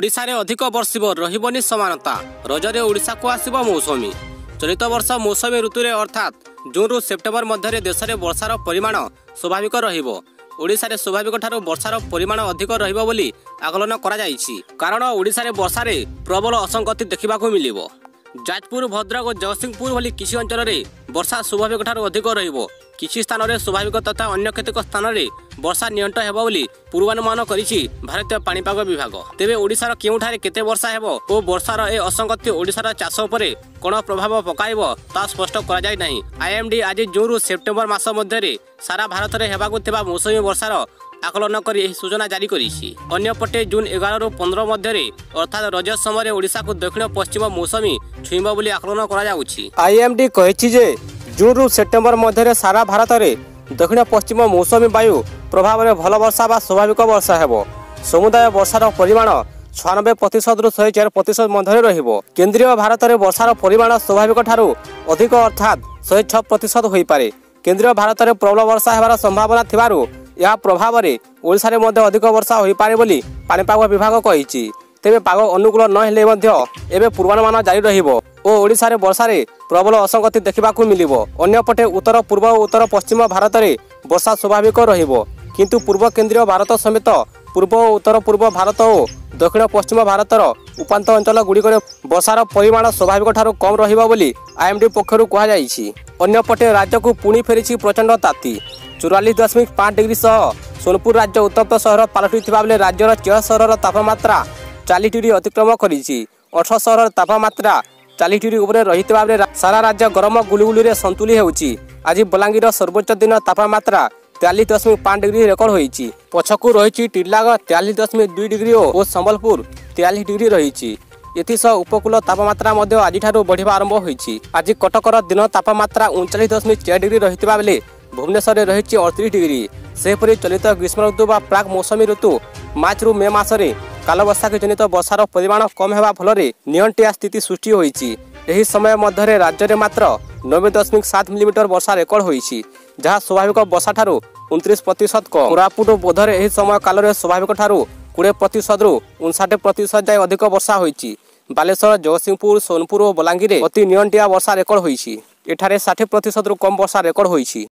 ओडिशा रे अधिक बर्षिब रहिबनी समानता। रजरे ओडिशा को आसिब मौसुमी। चलित वर्ष मौसुमी ऋतु रे अर्थात जून रु सेप्टेम्बर मध्य देश में वर्षार परिमाण स्वाभाविक रहिबो। ओडिशा रे स्वाभाविक ठारू वर्षार परिमाण अधिक रहिबो बोली आकलन करा जायछि। कारण ओडिशा रे वर्षा रे प्रबल असंगति देखिबाकू मिलिबो। जाजपुर, भद्रक और जगतसिंहपुर भली किसी अंचल में वर्षा स्वाभाविक ठारू अधिक रहिबो। किसी स्थान में स्वाभाविक तथा अन्य केतेक स्थान में वर्षा नियंट हेबो बोली पूर्वानुमान करिछि भारतीय पाणीपाग विभाग। तेबे ओडिशार केउठारे केते वर्षा हेबो ओ वर्षार ए असंगति ओडिशार चाष उपरे कोन प्रभाव पकाइबो ता स्पष्ट करा जाय नाही। आईएमडी आज जून रु सेप्टेम्बर मास मध्य सारा भारत में हेबाकू थिबा मौसुमी वर्षार आकलन कर सूचना जारी करिछि। अन्यपटे जून 11 रु 15 मध्य अर्थात रज समय ओडिशा को दक्षिण पश्चिम मौसुमी छुईब बोली आकलन करा जाउछि। आईएमडी कहिछि जे जून रु सेप्टेम्बर मध्य सारा भारत में दक्षिण पश्चिम मौसुमी वायु प्रभाव में भल वर्षा बा स्वाभाविक वर्षा हेबो। समुदाय वर्षार परिमाण 96% रु 104% मध्य रहिबो। केंद्रीय भारत में वर्षार परिमाण स्वाभाविक ठारू अधिक अर्थात 106% होई पारे। केंद्रीय भारत में प्रबल वर्षा हेबार संभावना थिबारु या प्रभाव में ओडिशा रे मध्य अधिक वर्षा होई पारे बोली पाणीपाग विभाग कहिछि। तेबे पाग अनुकूल न हेले मध्य एबे पूर्वानुमान जारी रहिबो ओ ओडिशा रे वर्षा रे प्रबल असंगति देखिबाकू मिलिबो। अन्यपटे उत्तर पूर्व और उत्तर पश्चिम भारत में वर्षा स्वाभाविक रहिबो, किंतु पूर्व केंद्रीय भारत समेत पूर्व और उत्तर पूर्व भारत और दक्षिण पश्चिम भारतर उपांत अंचल गुड़िक वर्षार परिमाण स्वाभाविक ठारू कम रहिबो बोली आईएमडी पक्षरु कहा जायछि। अन्यपटे राज्य को पुणी फेरिछि प्रचंड ताती। 44.5 डिग्री सह सोनपुर राज्य उत्तप्त सहर पलटिथिबा बेले राज्यर 6 सहरर तापमात्रा 40 डिग्री अतिक्रम करिछि। 18 सहरर तापमात्रा 40 डिग्री उपरे रहितबा बेले सारा राज्य गरम गुलुगुली रे संतुली हेउछि। आज बलांगीर सर्वोच्च दिन तापमात्रा 43.5 डिग्री रेकर्ड होइछि। पछकु रहिछि टिरलाग 43.2 डिग्री और संबलपुर 43 डिग्री रहिछि। एथिसह उपकूल तापमात्रा मध्य आज ठारू बढ़िबा आरंभ होइछि। आज कटकर दिन तापमात्रा 39.4 डिग्री रहितबा बेले भुवनेश्वर में रही 38 डिग्री। सेपरी चलित ग्रीष्म ऋतु बा प्राक मौसुमी ऋतु मार्च रु मे मासरे कालबैशाखी जनित वर्षार परिमाण कम हेबा फलरे नियंटिया स्थिति सृष्टि होइछि। एही समय मध्य राज्य में मात्र 90.7 मिलीमीटर वर्षा रेकर्ड होइछि, जहाँ स्वाभाविक वर्षा ठारू 29% कम। कोरापुट और बोधर एही समय काल में स्वाभाविक ठारू 20% रु 59% जाए अधिक वर्षा होइछि। बालेश्वर, जगतसिंहपुर, सोनपुर और बलांगीर अति नियंटिया वर्षा रेकर्ड होइछि। एठारे 60% रु कम वर्षा रेकर्ड होइछि।